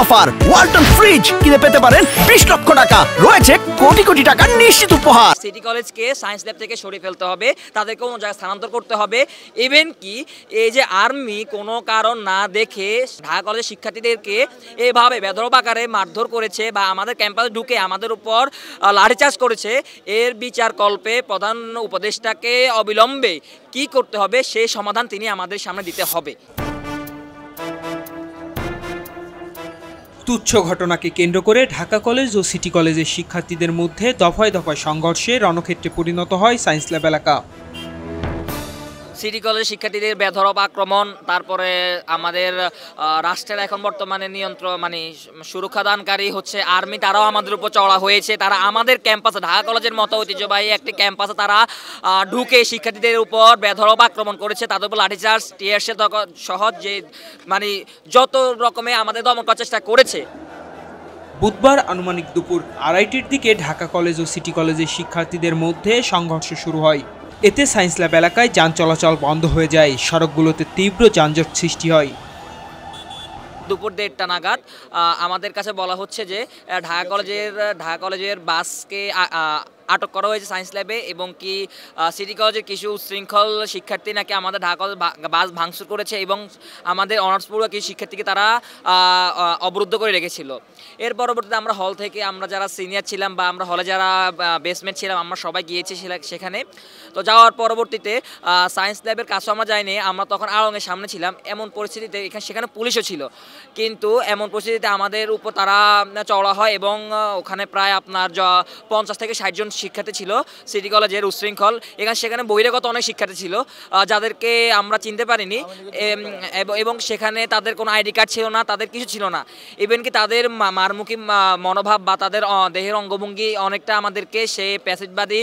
Offer, Walton fridge কিনে পেতে পারেন 20 লক্ষ টাকা, রয়েছে কোটি কোটি টাকার নিশ্চিত উপহার। সিটি কলেজকে সায়েন্স ল্যাব থেকে সরিয়ে ফেলতে হবে, তাদেরকে অন্য জায়গায় স্থানান্তর করতে হবে। ইভেন কি এই যে আর্মি কোনো কারণ না দেখে ঢাকা কলেজের শিক্ষার্থীদেরকে এভাবে বেধড়ক আকারে মারধর করেছে বা আমাদের ক্যাম্পাসে ঢুকে আমাদের উপর লাঠিচার্জ করেছে, এর বিচার কল্পে প্রধান উপদেষ্টাকে অবিলম্বে কি করতে হবে সেই সমাধান তিনি আমাদের সামনে দিতে হবে। তুচ্ছ ঘটনাকে কেন্দ্র করে ঢাকা কলেজ ও সিটি কলেজের শিক্ষার্থীদের মধ্যে দফায় দফায় সংঘর্ষে রণক্ষেত্রে পরিণত হয় সায়েন্স ল্যাব এলাকা। সিটি কলেজের শিক্ষার্থীদের বেধড়ক আক্রমণ, তারপরে আমাদের রাষ্ট্রের এখন বর্তমানে সুরক্ষাদানকারী হচ্ছে আর্মি, তারাও আমাদের উপর চড়া হয়েছে। তারা আমাদের ক্যাম্পাসে, ঢাকা কলেজের মতো ঐতিহ্যবাহী একটি ক্যাম্পাসে তারা ঢুকে শিক্ষার্থীদের উপর বেধড়ক আক্রমণ করেছে। তাদের উপর লাঠিচার্জ, টিয়ারশেল সহ যে যত রকমে আমাদের দমন করার চেষ্টা করেছে। বুধবার আনুমানিক দুপুর 2:30টার দিকে ঢাকা কলেজ ও সিটি কলেজের শিক্ষার্থীদের মধ্যে সংঘর্ষ শুরু হয়। এতে সায়েন্স ল্যাব এলাকায় যান চলাচল বন্ধ হয়ে যায়, সড়কগুলোতে তীব্র যানজট সৃষ্টি হয়। দুপুর 1:30টা নাগাদ আমাদের কাছে বলা হচ্ছে যে ঢাকা কলেজের বাসকে আটক করা হয়েছে সায়েন্স ল্যাবে, এবং কি সিটি কলেজের কিছু উচ্ছৃঙ্খল শিক্ষার্থী নাকি আমাদের ঢাকা কলেজ বাস ভাঙচুর করেছে এবং আমাদের অনার্স পড়ুয়া কিছু শিক্ষার্থীকে তারা অবরুদ্ধ করে রেখেছিল। এর পরবর্তীতে আমরা হল থেকে, আমরা যারা সিনিয়র ছিলাম বা আমরা হলে যারা বেসমেন্ট ছিলাম, আমরা সবাই গিয়েছি সেখানে। তো যাওয়ার পরবর্তীতে সায়েন্স ল্যাবের কাছেও আমরা যাইনি, আমরা তখন আড়ংয়ের সামনে ছিলাম। এমন পরিস্থিতিতে সেখানে পুলিশও ছিল, কিন্তু এমন পরিস্থিতিতে আমাদের উপর তারা চড়া হয় এবং ওখানে প্রায় আপনার 50 থেকে 60 জন শিক্ষার্থী ছিল সিটি কলেজের উচ্ছৃঙ্খল। সেখানে বহিরাগত অনেক শিক্ষার্থী ছিল যাদেরকে আমরা চিনতে পারিনি, এবং সেখানে তাদের কোনো আইডি কার্ড ছিল না, তাদের কিছু ছিল না। ইভেন কি তাদের মারমুখী মনোভাব বা তাদের দেহের অঙ্গভঙ্গি অনেকটা আমাদেরকে সে প্যাসিজবাদী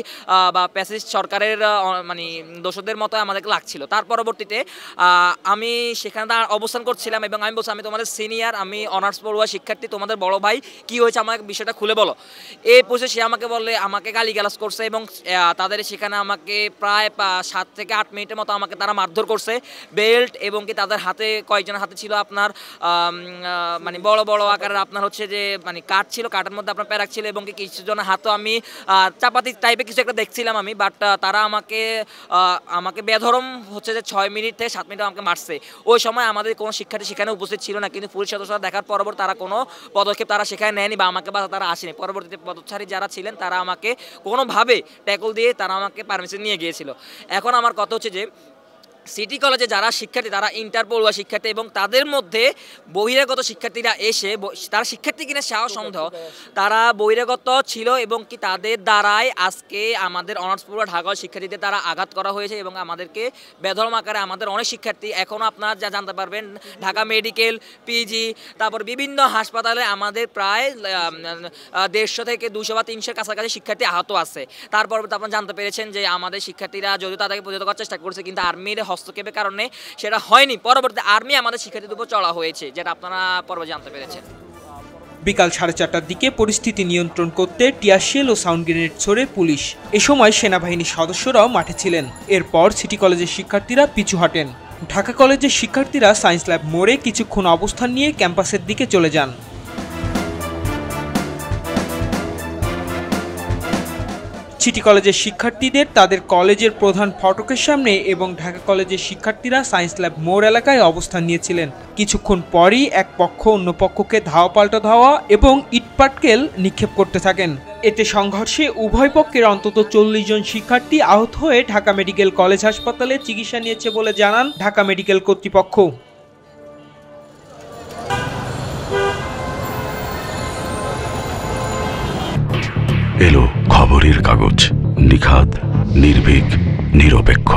বা প্যাসিস্ট সরকারের দোষদের মতো আমাদেরকে লাগছিল। তার পরবর্তীতে আমি সেখানে অবস্থান করছিলাম এবং আমি বলছি, আমি তোমাদের সিনিয়র, আমি অনার্স পড়ুয়া শিক্ষার্থী, তোমাদের বড় ভাই, কি হয়েছে আমাকে বিষয়টা খুলে বলো। এই পৌঁছে সে আমাকে বললে, আমাকে গালিগালাজ করছে এবং তাদের সেখানে আমাকে প্রায় 7 থেকে 8 মিনিটের মতো আমাকে তারা মারধর করছে। বেল্ট এবং কি তাদের হাতে, কয়েকজনের হাতে ছিল আপনার বড় বড় আকারের আপনার হচ্ছে যে কাঠ ছিল, কাঠের মধ্যে আপনার প্যারাক ছিল, এবং কি কিছু জনের হাতও আমি চাপাতি টাইপের কিছু একটা দেখছিলাম আমি। বাট তারা আমাকে বেধরম হচ্ছে যে 6 মিনিট থেকে 7 মিনিট আমাকে মারছে। ওই সময় আমাদের কোনো শিক্ষার্থী সেখানে উপস্থিত ছিল না, কিন্তু পুলিশ সদস্যরা দেখার পরবর্তী তারা কোনো পদক্ষেপ তারা সেখানে নেয়নি বা আমাকে তারা আসেনি। পরবর্তীতে পদচারী যারা ছিলেন তারা আমাকে কোনোভাবে ট্যাকল দিয়ে তারা আমাকে পারমিশন নিয়ে গিয়েছিল। এখন আমার কথা হচ্ছে যে সিটি কলেজে যারা শিক্ষার্থী, তারা ইন্টার পড়ুয়া শিক্ষার্থী, এবং তাদের মধ্যে বহিরাগত শিক্ষার্থীরা এসে, তারা শিক্ষার্থী কিনা সাহস সন্দেহ, তারা বহিরাগত ছিল এবং কি তাদের দ্বারাই আজকে আমাদের অনার্স পড়ুয়া ঢাকা শিক্ষার্থীদের তারা আঘাত করা হয়েছে এবং আমাদেরকে বেধড়ক আকারে আমাদের অনেক শিক্ষার্থী, এখনও আপনারা যা জানতে পারবেন ঢাকা মেডিকেল, পিজি, তারপর বিভিন্ন হাসপাতালে আমাদের প্রায় 150 থেকে 200 বা 300 কাছাকাছি শিক্ষার্থী আহত আছে। তারপর আপনারা জানতে পেরেছেন যে আমাদের শিক্ষার্থীরা যদিও তাদেরকে প্রতিহত করার চেষ্টা করছে, কিন্তু আর্মির হস্তক্ষেপের কারণে সেটা হয়নি। পরবর্তীতে আর্মি আমাদের শিক্ষার্থীদের উপর চড়া হয়েছে, যেটা আপনারা পরবর্তী জানতে পেরেছেন। বিকাল 4:30টার দিকে পরিস্থিতি নিয়ন্ত্রণ করতে টিয়ারশেল ও সাউন্ড গ্রেনেড ছোড়ে পুলিশ। এ সময় সেনাবাহিনীর সদস্যরাও মাঠে ছিলেন। এরপর সিটি কলেজের শিক্ষার্থীরা পিছু হটেন। ঢাকা কলেজের শিক্ষার্থীরা সায়েন্স ল্যাব মোড়ে কিছুক্ষণ অবস্থান নিয়ে ক্যাম্পাসের দিকে চলে যান। সিটি কলেজের শিক্ষার্থীদের তাদের কলেজের প্রধান ফটকের সামনে এবং ঢাকা কলেজের শিক্ষার্থীরা সায়েন্স ল্যাব মোড় এলাকায় অবস্থান নিয়েছিলেন। কিছুক্ষণ পরই এক পক্ষ অন্য পক্ষকে ধাওয়া পাল্টা ধাওয়া এবং ইটপাটকেল নিক্ষেপ করতে থাকেন। এতে সংঘর্ষে উভয় পক্ষের অন্তত 40 জন শিক্ষার্থী আহত হয়ে ঢাকা মেডিকেল কলেজ হাসপাতালে চিকিৎসা নিয়েছে বলে জানান ঢাকা মেডিকেল কর্তৃপক্ষ। এলো খবরের কাগজ, নিখাত, নির্ভীক, নিরপেক্ষ।